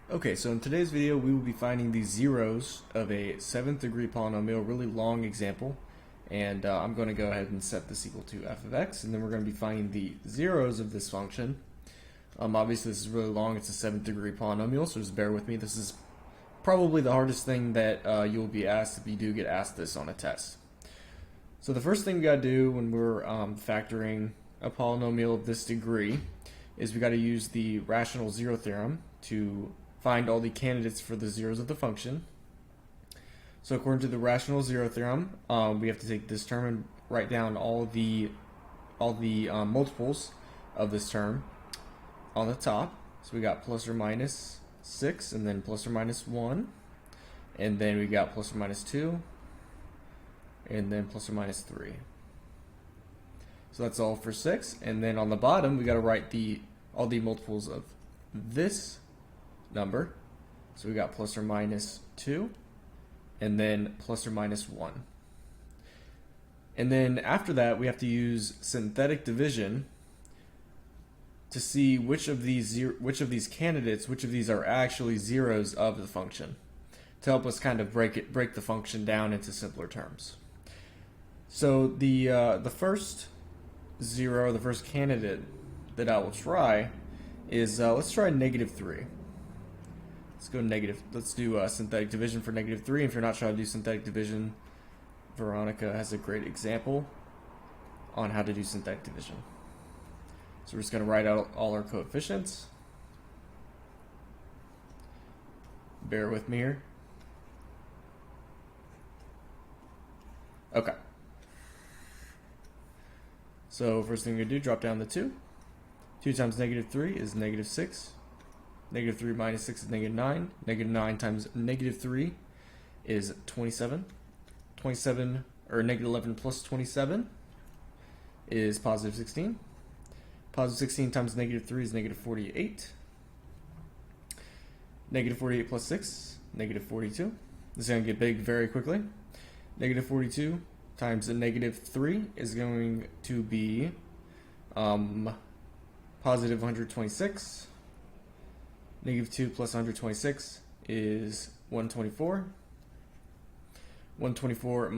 Okay, so in today's video we will be finding the zeros of a 7th degree polynomial, really long example, and I'm going to go ahead and set this equal to f of x, and then we're going to be finding the zeros of this function. Obviously this is really long, it's a 7th degree polynomial, so just bear with me. This is probably the hardest thing that you'll be asked if you do get asked this on a test. So the first thing we got to do when we're factoring a polynomial of this degree is we got to use the rational zero theorem to find all the candidates for the zeros of the function. So according to the rational zero theorem, we have to take this term and write down all the multiples of this term on the top. So we got plus or minus 6, and then plus or minus 1, and then we got plus or minus 2, and then plus or minus 3. So that's all for 6, and then on the bottom we got to write all the multiples of this number. So we got plus or minus 2, and then plus or minus 1. And then after that we have to use synthetic division to see which of these candidates, which of these are actually zeros of the function, to help us kind of break the function down into simpler terms. So the first zero, the first candidate that I will try is let's try -3. Let's go negative. Let's do synthetic division for -3. And if you're not sure how to do synthetic division, Veronica has a great example on how to do synthetic division. So we're just going to write out all our coefficients. Bear with me here. Okay. So first thing we're going to do, drop down the 2. 2 times -3 is -6. -3 minus 6 is -9. -9 times -3 is 27. 27, or -11 plus 27 is positive 16. Positive 16 times -3 is -48. -48 plus 6, -42. This is going to get big very quickly. -42 times -3 is going to be positive 126. -2 plus 126 is 124. 124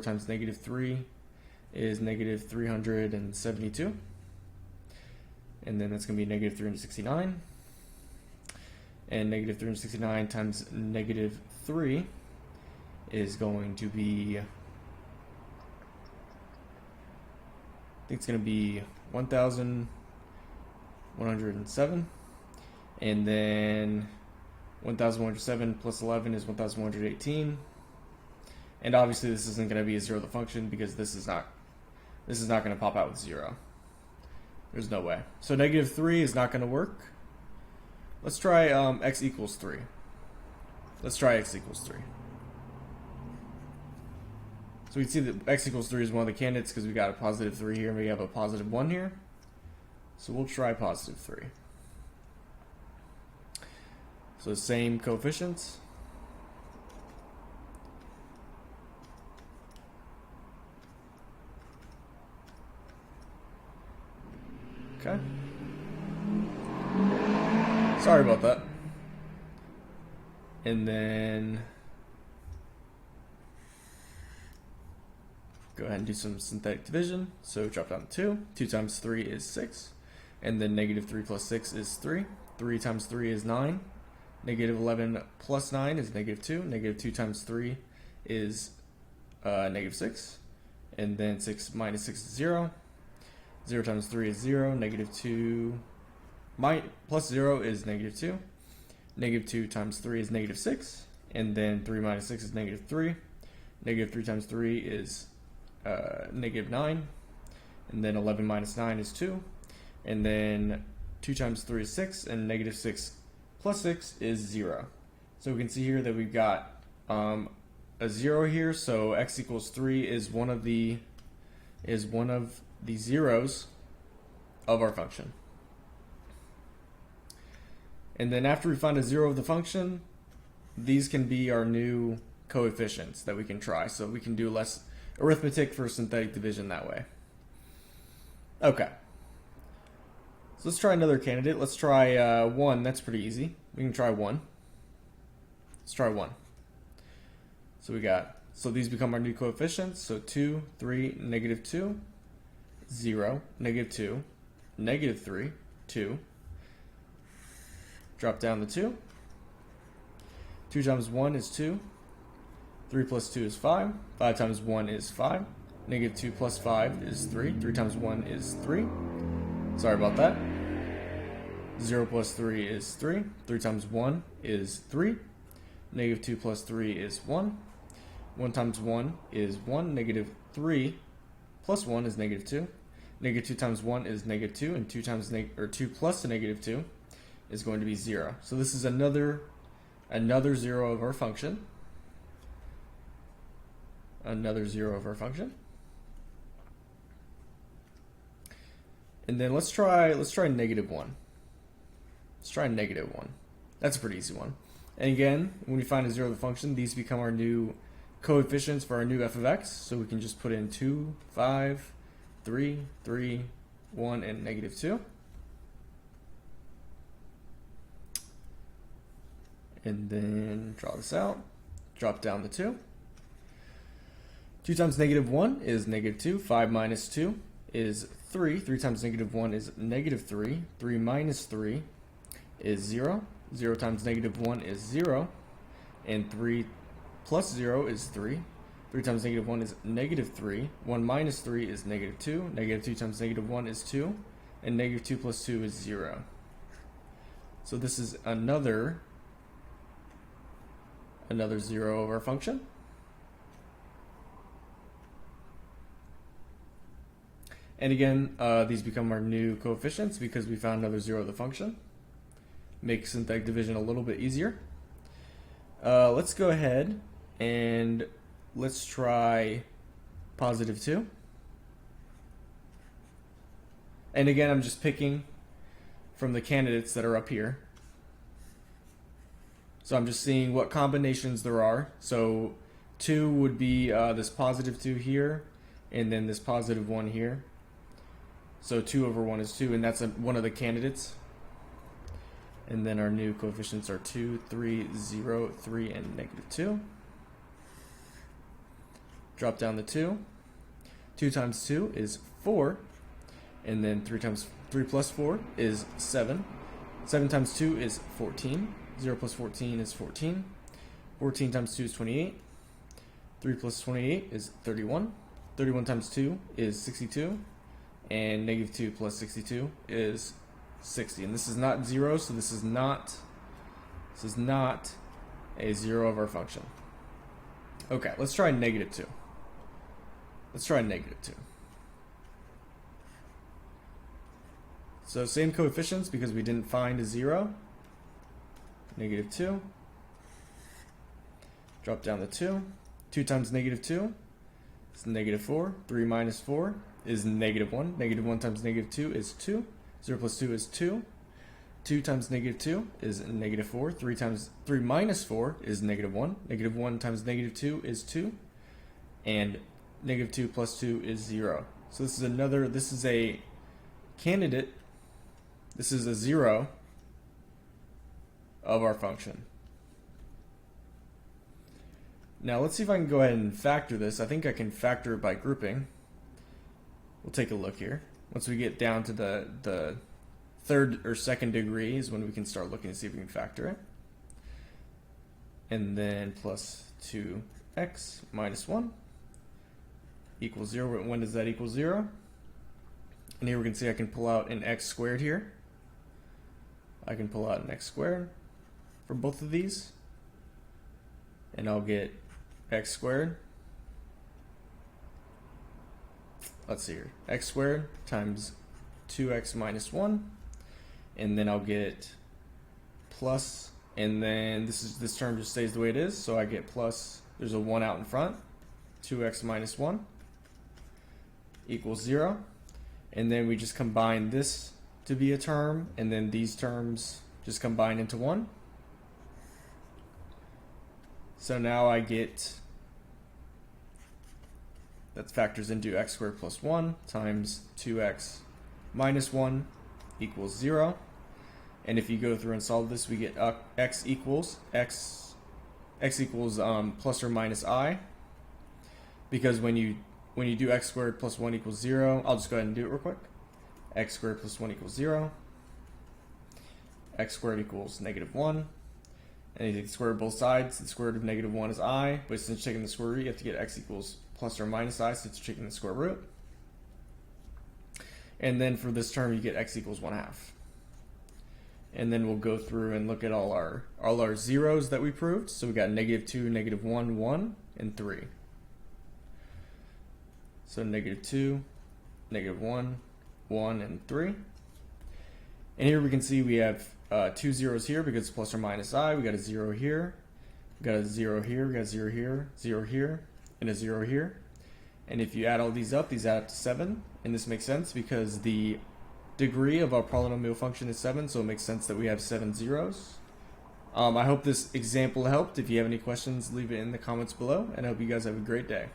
times -3 is -372. And then that's going to be -369. And -369 times -3 is going to be, I think it's going to be 1,107. And then 1,107 plus 11 is 1,118. And obviously this isn't going to be a zero of the function because this is not going to pop out with 0. There's no way. So -3 is not going to work. Let's try x equals 3. Let's try x equals 3. So we can see that x equals 3 is one of the candidates because we got a positive 3 here and we have a positive 1 here. So we'll try positive 3. So same coefficients. Okay. Sorry about that. And then go ahead and do some synthetic division. So drop down to 2. 2 times 3 is 6. And then -3 plus 6 is 3. 3 times 3 is 9. -11 plus 9 is -2. -2 times 3 is -6. And then 6 minus 6 is 0. 0 times 3 is 0. -2 plus 0 is -2. -2 times 3 is -6. And then 3 minus 6 is -3. -3 times 3 is -9. And then 11 minus 9 is 2. And then 2 times 3 is 6. And -6 plus 6 is 0. So we can see here that we've got a 0 here. So x equals 3 is one of the zeros of our function. And then after we find a 0 of the function, these can be our new coefficients that we can try. So we can do less arithmetic for synthetic division that way. Okay. So let's try another candidate. Let's try 1. That's pretty easy. We can try 1. Let's try 1. So these become our new coefficients. So 2, 3, negative 2, 0, negative 2, negative 3, 2. Drop down the 2. 2 times 1 is 2. 3 plus 2 is 5. 5 times 1 is 5. Negative 2 plus 5 is 3. 3 times 1 is 3. Sorry about that. 0 plus 3 is 3. 3 times 1 is 3. Negative 2 plus 3 is 1. 1 times 1 is 1. Negative 3 plus 1 is negative 2. Negative 2 times 1 is negative 2. And 2 times 2 plus a negative 2 is going to be 0. So this is another 0 of our function. Another 0 of our function. And then let's try negative 1. Let's try negative 1. That's a pretty easy one. And again, when we find a 0 of the function, these become our new coefficients for our new f of x. So we can just put in 2, 5, 3, 3, 1, and negative 2. And then draw this out. Drop down the 2. 2 times negative 1 is negative 2. 5 minus 2 is 3. 3 times negative 1 is negative 3. 3 minus 3 is 0. 0 times negative 1 is 0. And 3 plus 0 is 3. 3 times negative 1 is negative 3. 1 minus 3 is negative 2. Negative 2 times negative 1 is 2. And negative 2 plus 2 is 0. So this is another 0 of our function. And again, these become our new coefficients because we found another 0 of the function. Makes synthetic division a little bit easier. Let's go ahead and let's try positive 2. And again, I'm just picking from the candidates that are up here. So I'm just seeing what combinations there are. So 2 would be this positive 2 here, and then this positive 1 here. So 2 over 1 is 2, and that's one of the candidates. And then our new coefficients are 2, 3, 0, 3, and negative 2. Drop down the 2. 2 times 2 is 4. And then 3 plus 4 is 7. 7 times 2 is 14. 0 plus 14 is 14. 14 times 2 is 28. 3 plus 28 is 31. 31 times 2 is 62. And negative 2 plus 62 is 60. And this is not 0, so this is not a 0 of our function. Okay, let's try negative 2. Let's try negative 2. So same coefficients because we didn't find a 0. Negative 2. Drop down the 2. 2 times negative 2 is negative 4. 3 minus 4 is negative 1. Negative 1 times negative 2 is 2. 0 plus 2 is 2. 2 times negative 2 is negative 4. 3 minus 4 is negative 1. Negative 1 times negative 2 is 2. And negative 2 plus 2 is 0. So this is a candidate. This is a 0 of our function. Now let's see if I can go ahead and factor this. I think I can factor it by grouping. We'll take a look here. Once we get down to the third or second degree is when we can start looking to see if we can factor it. And then plus 2x minus 1 equals 0. When does that equal 0? And here we can see I can pull out an x squared here. I can pull out an x squared for both of these. And I'll get x squared. Let's see here. X squared times 2x minus 1. And then I'll get plus, and then this term just stays the way it is, so I get plus, there's a 1 out in front, 2x minus 1 equals 0. And then we just combine this to be a term, and then these terms just combine into 1. So now I get, that factors into x squared plus 1 times 2x minus 1 equals 0. And if you go through and solve this, we get x equals plus or minus I. Because when you do x squared plus 1 equals 0, I'll just go ahead and do it real quick. X squared plus 1 equals 0. X squared equals -1. And you take the square root of both sides. The square root of -1 is I, but since you're taking the square root, you have to get x equals plus or minus I, since you're taking the square root. And then for this term, you get x equals 1/2. And then we'll go through and look at all our zeros that we proved. So we got -2, -1, 1, and 3. So -2, -1, 1, and 3. And here we can see we have 2 zeros here because it's plus or minus I. We got a 0 here, we got a 0 here, we got a 0 here, 0 here, and a 0 here. And if you add all these up to 7. And this makes sense because the degree of our polynomial function is 7, so it makes sense that we have 7 zeros. I hope this example helped. If you have any questions, leave it in the comments below, and I hope you guys have a great day.